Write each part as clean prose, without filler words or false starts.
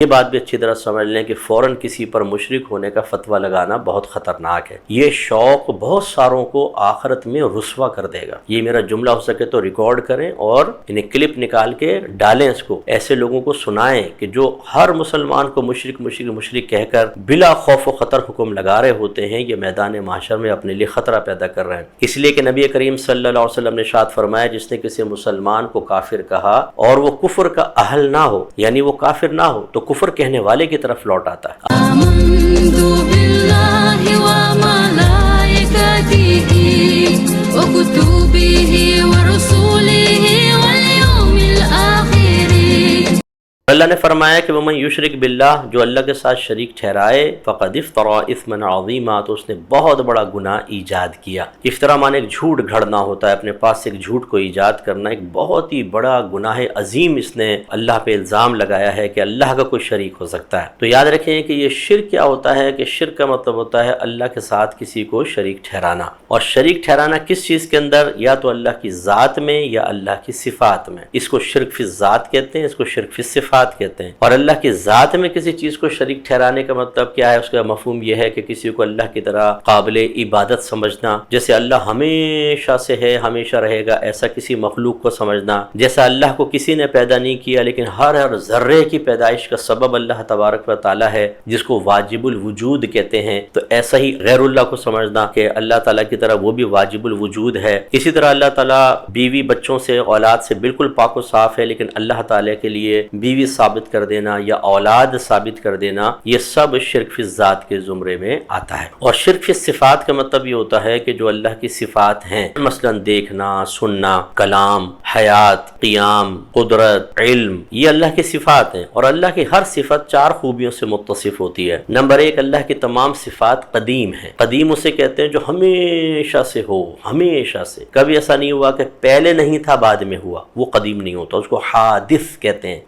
یہ بات بھی اچھی طرح سمجھ لیں کہ فوراً کسی پر مشرک ہونے کا فتویٰ لگانا بہت خطرناک ہے۔ یہ شوق بہت ساروں کو آخرت میں رسوا کر دے گا۔ یہ میرا جملہ ہو سکے تو ریکارڈ کریں اور انہیں کلپ نکال کے ڈالیں، اس کو ایسے لوگوں کو سنائیں کہ جو ہر مسلمان کو مشرک مشرک مشرک کہہ کر بلا خوف و خطر حکم لگا رہے ہوتے ہیں، یہ میدان محشر میں اپنے لیے خطرہ پیدا کر رہے ہیں۔ اس لیے کہ نبی کریم صلی اللہ علیہ وسلم نے ارشاد فرمایا، جس نے کسی مسلمان کو کافر کہا اور وہ کفر کا اہل نہ ہو، یعنی وہ کافر نہ ہو، تو کفر کہنے والے کی طرف لوٹ آتا ہے۔ آمنت باللہ وملائکتہ وکتبہ ورسولہ والیوم الآخر۔ اللہ نے فرمایا کہ ومن یشرک باللہ، جو اللہ کے ساتھ شریک ٹھہرائے، فقد افترى اثما عظیما، تو اس نے بہت بڑا گناہ ایجاد کیا۔ افطرا مانے ایک جھوٹ گھڑنا ہوتا ہے، اپنے پاس سے ایک جھوٹ کو ایجاد کرنا، ایک بہت ہی بڑا گناہ عظیم اس نے اللہ پہ الزام لگایا ہے کہ اللہ کا کوئی شریک ہو سکتا ہے۔ تو یاد رکھیں کہ یہ شرک کیا ہوتا ہے، کہ شرک کا مطلب ہوتا ہے اللہ کے ساتھ کسی کو شریک ٹھہرانا، اور شریک ٹھہرانا کس چیز کے اندر؟ یا تو اللہ کی ذات میں یا اللہ کی صفات میں۔ اس کو شرک فی الذات کہتے ہیں، اس کو شرک فی الصفات کہتے ہیں۔ اور اللہ کی ذات میں کسی چیز کو شریک ٹھہرانے کا مطلب کیا ہے؟ اس کا مفہوم یہ ہے کہ کسی کو اللہ کی طرح قابل عبادت سمجھنا، جیسے اللہ ہمیشہ سے ہے، ہمیشہ رہے گا، ایسا کسی مخلوق کو سمجھنا، جیسا اللہ کو کسی نے پیدا نہیں کیا لیکن ہر ذرے کی پیدائش کا سبب اللہ تبارک و تعالیٰ ہے، جس کو واجب الوجود کہتے ہیں۔ تو ایسا ہی غیر اللہ کو سمجھنا کہ اللہ تعالیٰ کی طرح وہ بھی واجب الوجود ہے۔ اسی طرح اللہ تعالیٰ بیوی بچوں سے، اولاد سے بالکل پاک و صاف ہے، لیکن اللہ تعالیٰ کے لیے بیوی ثابت کر دینا یا اولاد ثابت کر دینا، یہ سب شرک فی الذات کے زمرے میں آتا ہے۔ اور شرک فی الصفات کا مطلب یہ ہوتا ہے کہ جو اللہ کی صفات ہیں، مثلا دیکھنا، سننا، کلام، حیات، قیام، قدرت، علم، یہ اللہ کی صفات ہیں، اور اللہ کی ہر صفت چار خوبیوں سے متصف ہوتی ہے۔ نمبر ایک، اللہ کی تمام صفات قدیم ہیں۔ قدیم اسے کہتے ہیں جو ہمیشہ سے ہو، ہمیشہ سے، کبھی ایسا نہیں ہوا کہ پہلے نہیں تھا بعد میں ہوا، وہ قدیم نہیں ہوتا، اس کو حادث کہتے ہیں،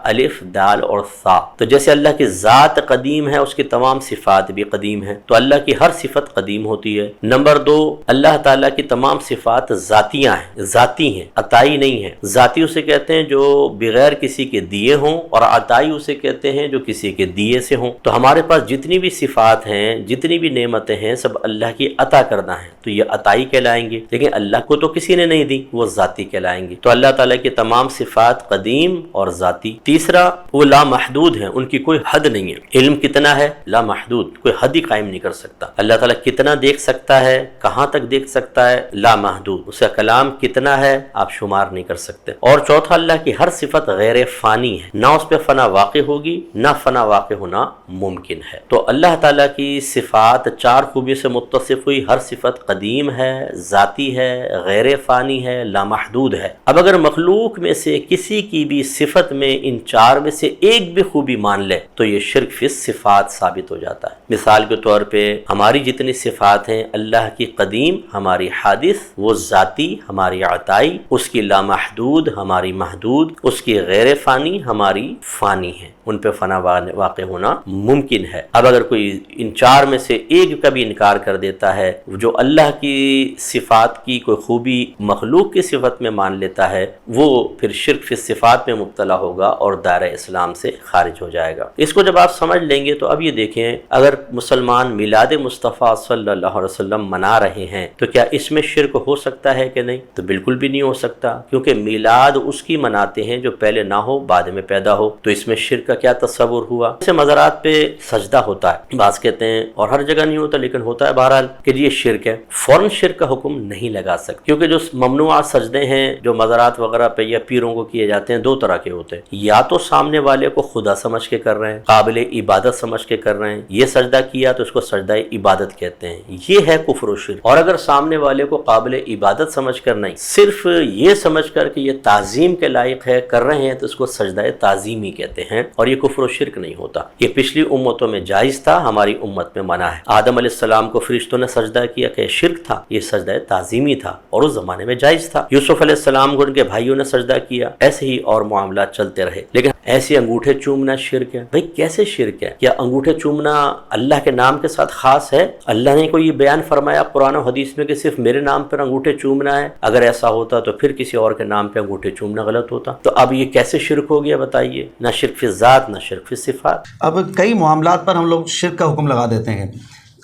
الف دال اور ثا۔ تو جیسے اللہ کی ذات قدیم ہے، اس کی تمام صفات بھی قدیم ہیں، تو اللہ کی ہر صفت قدیم ہوتی ہے۔ نمبر دو، اللہ تعالیٰ کی تمام صفات ذاتیاں ہیں، ذاتی ہیں، عطائی نہیں ہیں۔ ذاتی اسے کہتے ہیں جو بغیر کسی کے دیے ہوں، اور عطائی اسے کہتے ہیں جو کسی کے دیے سے ہوں۔ تو ہمارے پاس جتنی بھی صفات ہیں، جتنی بھی نعمتیں ہیں، سب اللہ کی عطا کردہ ہیں، تو یہ عطائی کہلائیں گے، لیکن اللہ کو تو کسی نے نہیں دی، وہ ذاتی کہلائیں گے۔ تو اللہ تعالیٰ کی تمام صفات قدیم اور ذاتی۔ تیسرا، وہ لامحدود ہیں، ان کی کوئی حد نہیں ہے۔ علم کتنا ہے؟ لامحدود، کوئی حد ہی قائم نہیں کر سکتا۔ اللہ تعالیٰ کتنا دیکھ سکتا ہے، کہاں تک دیکھ سکتا ہے؟ لامحدود۔ اس کا کلام کتنا ہے، آپ شمار نہیں کر سکتے۔ اور چوتھا، اللہ کی ہر صفت غیر فانی ہے، نہ اس پہ فنا واقع ہوگی، نہ فنا واقع ہونا ممکن ہے۔ تو اللہ تعالیٰ کی صفات چار خوبیوں سے متصف ہوئی، ہر صفت قدیم ہے، ذاتی ہے، غیر فانی ہے، لامحدود ہے۔ اب اگر مخلوق میں سے کسی کی بھی صفت میں ان چار میں سے ایک بھی خوبی مان لے تو یہ شرک فی الصفات ثابت ہو جاتا ہے۔ مثال کے طور پہ ہماری جتنی صفات ہیں، اللہ کی قدیم، ہماری حادث، وہ ذاتی، ہماری عطائی، اس کی لامحدود، ہماری محدود، اس کی غیر فانی، ہماری فانی ہے، ان پہ فنا واقع ہونا ممکن ہے۔ اب اگر کوئی ان چار میں سے ایک کا بھی انکار کر دیتا ہے، جو اللہ کی صفات کی کوئی خوبی مخلوق کی صفت میں مان لیتا ہے، وہ پھر شرک فی الصفات میں مبتلا ہوگا اور دائرہ اسلام سے خارج ہو جائے گا۔ اس کو جب آپ سمجھ لیں گے تو اب یہ دیکھیں، اگر مسلمان میلاد مصطفیٰ صلی اللہ علیہ وسلم منا رہے ہیں تو کیا اس میں شرک ہو سکتا ہے کہ نہیں؟ تو بالکل بھی نہیں ہو سکتا، کیونکہ میلاد اس کی مناتے ہیں جو پہلے نہ ہو، بعد میں پیدا ہو، تو اس میں شرک کا کیا تصور ہوا؟ جیسے مزارات پہ سجدہ ہوتا ہے، بعض کہتے ہیں، اور ہر جگہ نہیں ہوتا لیکن ہوتا ہے بہرحال، کہ یہ شرک ہے، فوراً شرک کا حکم نہیں لگا سکتے، کیونکہ جو ممنوعہ سجدے ہیں جو مزارات وغیرہ پہ یا پیروں کو کیے جاتے ہیں، دو طرح کے ہوتے ہیں، یا تو سامنے والے کو خدا سمجھ کے کر رہے ہیں، قابل عبادت سمجھ کے کر رہے ہیں، یہ سجدہ کیا تو اس کو سجدہ عبادت کہتے ہیں، یہ ہے کفر و شرک۔ اور اگر سامنے والے کو قابل عبادت سمجھ کر نہیں، صرف یہ سمجھ کر کہ یہ تعظیم کے لائق ہے کر رہے ہیں، تو اس کو سجدہ تعظیمی کہتے ہیں، اور یہ کفر و شرک نہیں ہوتا۔ یہ پچھلی امتوں میں جائز تھا، ہماری امت میں منع ہے۔ آدم علیہ السلام کو فرشتوں نے سجدہ کیا کہ شرک تھا، یہ سجدہ تعظیمی تھا اور اس زمانے میں جائز تھا۔ یوسف علیہ السلام کو ان کے بھائیوں نے سجدہ کیا، ایسے ہی اور معاملات چلتے رہے، لیکن ایسے انگوٹھے چومنا شرک ہے. بھئی کیسے شرک ہے؟ کیا انگوٹھے چومنا اللہ کے نام کے ساتھ خاص ہے؟ اللہ نے کوئی یہ بیان فرمایا قرآن و حدیث میں کہ صرف میرے نام پر انگوٹھے چومنا ہے؟ اگر ایسا ہوتا تو پھر کسی اور کے نام پہ انگوٹھے چومنا غلط ہوتا. تو اب یہ کیسے شرک ہو گیا بتائیے؟ نہ شرک فی الذات نہ شرک فی الصفات. اب کئی معاملات پر ہم لوگ شرک کا حکم لگا دیتے ہیں.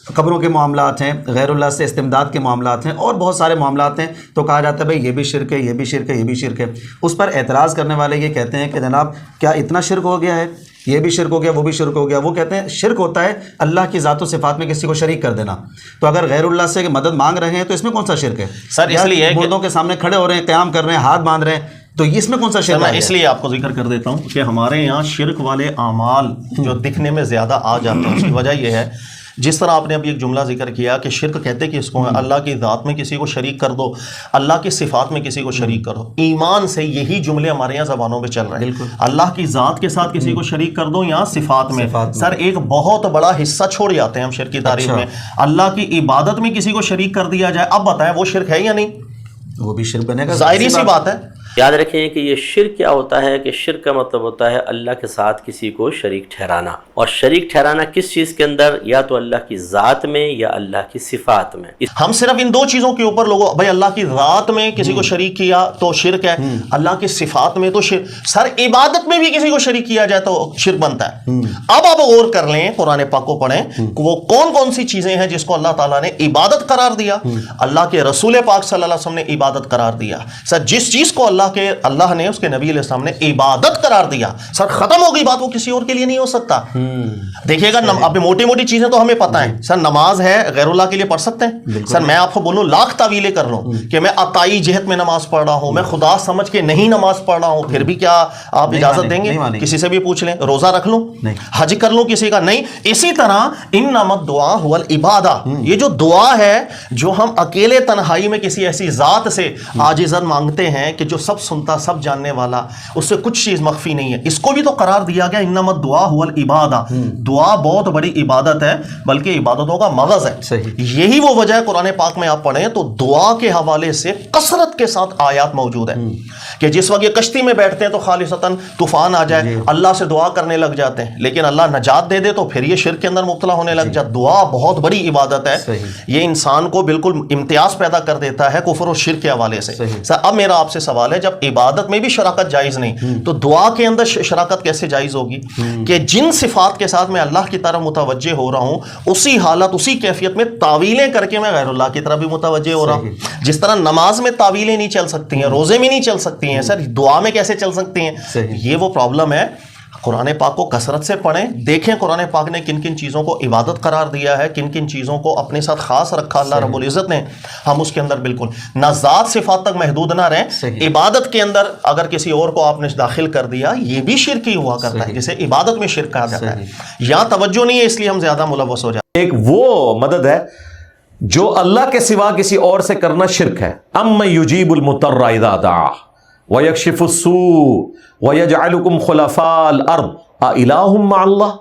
قبروں کے معاملات ہیں، غیر اللہ سے استمداد کے معاملات ہیں، اور بہت سارے معاملات ہیں، تو کہا جاتا ہے بھئی یہ بھی شرک ہے، یہ بھی شرک ہے، یہ بھی شرک ہے. اس پر اعتراض کرنے والے یہ کہتے ہیں کہ جناب کیا اتنا شرک ہو گیا ہے؟ یہ بھی شرک ہو گیا، وہ بھی شرک ہو گیا. وہ کہتے ہیں شرک ہوتا ہے اللہ کی ذات و صفات میں کسی کو شریک کر دینا. تو اگر غیر اللہ سے مدد مانگ رہے ہیں تو اس میں کون سا شرک ہے؟ سر اس لیے مردوں کے سامنے کھڑے ہو رہے ہیں، قیام کر رہے ہیں، ہاتھ باندھ رہے ہیں، تو اس میں کون سا شرک ہے؟ میں اس لیے آپ کو ذکر کر دیتا ہوں کہ ہمارے یہاں شرک والے اعمال جو دکھنے میں زیادہ آ جاتے ہیں، اس کی وجہ یہ ہے جس طرح آپ نے ابھی ایک جملہ ذکر کیا کہ شرک کہتے کہ اس کو اللہ کی ذات میں کسی کو شریک کر دو، اللہ کی صفات میں کسی کو شریک کر دو. ایمان سے یہی جملے ہمارے یہاں زبانوں پہ چل رہے ہیں. اللہ کی ذات کے ساتھ کسی کو شریک کر دو یا صفات میں. سر ایک بہت بڑا حصہ چھوڑ جاتے ہیں ہم شرک کی تعریف میں. اللہ کی عبادت میں کسی کو شریک کر دیا جائے، اب بتائیں وہ شرک ہے یا نہیں؟ وہ بھی شرک بنے گا. ظاہری سی بات ہے. یاد رکھیں کہ یہ شرک کیا ہوتا ہے کہ شرک کا مطلب ہوتا ہے اللہ کے ساتھ کسی کو شریک ٹھہرانا. اور شریک ٹھہرانا کس چیز کے اندر؟ یا تو اللہ کی ذات میں یا اللہ کی صفات میں. ہم صرف ان دو چیزوں کے اوپر لوگوں بھائی اللہ کی ذات میں کسی کو شریک کیا تو شرک ہے، اللہ کی صفات میں تو شرک. سر عبادت میں بھی کسی کو شریک کیا جائے تو شرک بنتا ہے. اب آپ غور کر لیں، قرآن پاک کو پڑھیں، وہ کون کون سی چیزیں ہیں جس کو اللہ تعالیٰ نے عبادت قرار دیا. اللہ کے رسول پاک صلی اللہ علیہ وسلم نے عبادت قرار دیا. سر جس چیز کو اللہ نے اس کے نبی علیہ السلام نے عبادت قرار دیا، سر ختم ہو گئی بات، وہ کسی اور کے لیے نہیں ہو سکتا. دیکھیے گا اب موٹی موٹی چیزیں تو ہمیں پتہ ہیں. سر نماز ہے غیر اللہ کے لیے پڑھ سکتے ہیں؟ سر میں آپ کو بولوں لاکھ تعویلیں کر لوں کہ میں عطائی جہت میں نماز پڑھ رہا ہوں، میں خدا سمجھ کے نہیں نماز پڑھ رہا ہوں، پھر بھی کیا آپ اجازت دیں گے؟ کسی سے بھی پوچھ لیں. روزہ رکھ لوں، حج کر لوں، کسی کا نہیں. اسی طرح انما الدعاء هو العبادہ، یہ جو دعا ہے جو ہم اکیلے تنہائی میں کسی ایسی ذات سے عاجزاً مانگتے ہیں کہ جو سب سنتا سب جاننے والا، اس سے کچھ چیز مخفی نہیں ہے، اس کو بھی تو قرار دیا گیا انما الدعاء هو العبادہ. دعا بہت بڑی عبادت ہے، بلکہ عبادتوں کا مغز ہے. یہی وہ وجہ ہے قرآن پاک میں آپ پڑھیں تو دعا کے حوالے سے کثرت کے ساتھ آیات موجود ہیں کہ جس وقت یہ کشتی میں بیٹھتے ہیں تو خالصتاً طوفان آ جائے، اللہ سے دعا کرنے لگ جاتے ہیں، لیکن اللہ نجات دے دے تو پھر یہ شرک کے اندر مبتلا ہونے لگ جاتا. دعا بہت بڑی عبادت ہے، یہ انسان کو بالکل امتیاز پیدا کر دیتا ہے کفر و شرک کے حوالے سے. اب میرا آپ سے سوال ہے، جب عبادت میں بھی شراکت جائز نہیں تو دعا کے اندر شراکت کیسے جائز ہوگی؟ کہ جن صفات کے ساتھ میں اللہ کی طرف متوجہ ہو رہا ہوں اسی حالت اسی کیفیت میں تعویلیں کر کے میں غیر اللہ کی طرف بھی متوجہ ہو رہا ہوں. جس طرح نماز میں تعویلیں نہیں چل سکتی ہیں، روزے میں نہیں چل سکتی ہیں، سر دعا میں کیسے چل سکتی ہیں؟ یہ وہ پرابلم ہے. قرآن پاک کو کثرت سے پڑھیں، دیکھیں قرآن پاک نے کن کن چیزوں کو عبادت قرار دیا ہے، کن کن چیزوں کو اپنے ساتھ خاص رکھا اللہ رب العزت نے. ہم اس کے اندر بالکل نہ ذات صفات تک محدود نہ رہیں. عبادت کے اندر اگر کسی اور کو آپ نے داخل کر دیا یہ بھی شرک ہی ہوا کرتا ہے، جسے عبادت میں شرک کہا جاتا ہے. یہاں توجہ نہیں ہے اس لیے ہم زیادہ ملوث ہو جاتے ہیں. ایک وہ مدد ہے جو اللہ کے سوا کسی اور سے کرنا شرک ہے. امن یجیب المضطر اذا دعا ویکشف السوء ویجعلکم خلفاء الارض االہ مع اللہ.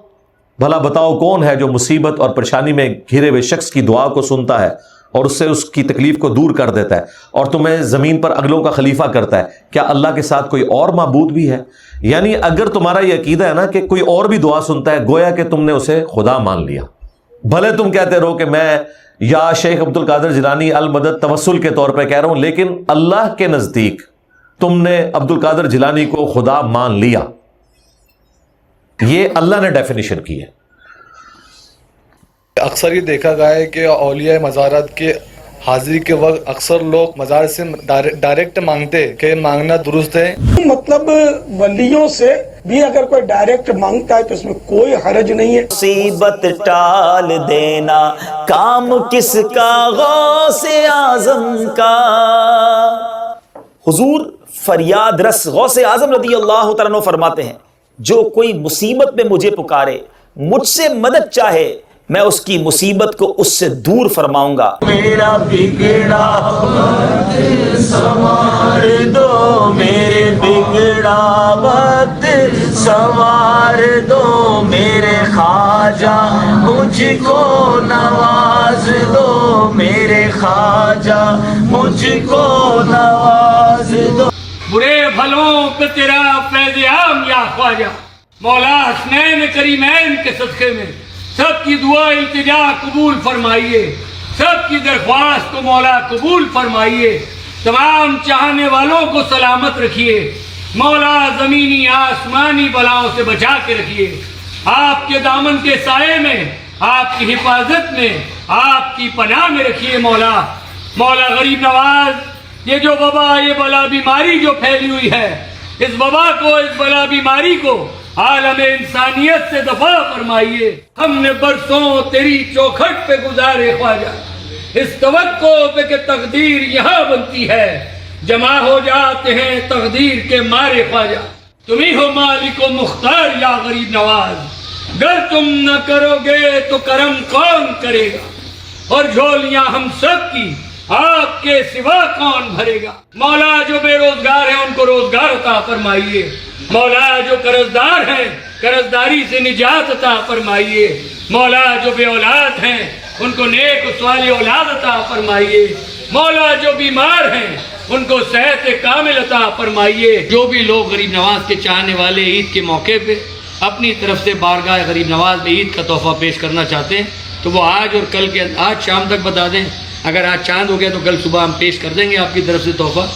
بھلا بتاؤ کون ہے جو مصیبت اور پریشانی میں گھرے ہوئے شخص کی دعا کو سنتا ہے اور اس سے اس کی تکلیف کو دور کر دیتا ہے اور تمہیں زمین پر اگلوں کا خلیفہ کرتا ہے؟ کیا اللہ کے ساتھ کوئی اور معبود بھی ہے؟ یعنی اگر تمہارا یہ عقیدہ ہے نا کہ کوئی اور بھی دعا سنتا ہے، گویا کہ تم نے اسے خدا مان لیا. بھلے تم کہتے رہو کہ میں یا شیخ عبد القادر جیلانی المدد توسل کے طور پہ کہہ رہا ہوں، لیکن اللہ کے نزدیک تم نے عبد القادر جیلانی کو خدا مان لیا. یہ اللہ نے ڈیفینیشن کی ہے. اکثر یہ دیکھا گیا ہے کہ اولیاء مزارات کے حاضری کے وقت اکثر لوگ مزار سے ڈائریکٹ مانگتے کہ مانگنا درست ہے. مطلب ولیوں سے بھی اگر کوئی ڈائریکٹ مانگتا ہے تو اس میں کوئی حرج نہیں ہے. مصیبت ٹال دینا کام کس کا، غوث اعظم کا. حضور فریاد رس غوث اعظم رضی اللہ تعالیٰ عنہ فرماتے ہیں جو کوئی مصیبت میں مجھے پکارے، مجھ سے مدد چاہے، میں اس کی مصیبت کو اس سے دور فرماؤں گا. میرا بگڑا وقت سنوار دو، میرے بگڑا وقت سنوار دو، میرے خواجہ مجھ کو نواز دو، میرے خواجہ مجھ کو نواز دو. برے بھلوں پہ تیرا فیض عام یا خواجہ، مولا حسنین کریمین کے صدقے میں سب کی دعا التجا قبول فرمائیے، سب کی درخواست کو مولا قبول فرمائیے، تمام چاہنے والوں کو سلامت رکھیے، مولا زمینی آسمانی بلاؤں سے بچا کے رکھیے، آپ کے دامن کے سائے میں، آپ کی حفاظت میں، آپ کی پناہ میں رکھیے مولا۔ مولا غریب نواز، یہ جو وبا، یہ بلا بیماری جو پھیلی ہوئی ہے، اس وبا کو، اس بلا بیماری کو عالم انسانیت سے دفع فرمائیے۔ ہم نے برسوں تیری چوکھٹ پہ گزارے خواجہ، اس توقع پہ کہ تقدیر یہاں بنتی ہے، جمع ہو جاتے ہیں تقدیر کے مارے خواجہ۔ تم ہی ہو مالک و مختار یا غریب نواز، گر تم نہ کرو گے تو کرم کون کرے گا، اور جھولیاں ہم سب کی آپ کے سوا کون بھرے گا۔ مولا جو بے روزگار ہیں ان کو روزگار عطا فرمائیے، مولا جو قرضدار ہیں قرضداری سے نجات عطا فرمائیے، مولا جو بے اولاد ہیں ان کو نیک صالح اولاد عطا فرمائیے، مولا جو بیمار ہیں ان کو صحت کامل عطا فرمائیے۔ جو بھی لوگ غریب نواز کے چاہنے والے عید کے موقع پہ اپنی طرف سے بارگاہ غریب نواز میں عید کا تحفہ پیش کرنا چاہتے ہیں تو وہ آج اور کل کے، آج شام تک بتا دیں، اگر آج چاند ہو گیا تو کل صبح ہم پیش کر دیں گے آپ کی طرف سے تحفہ۔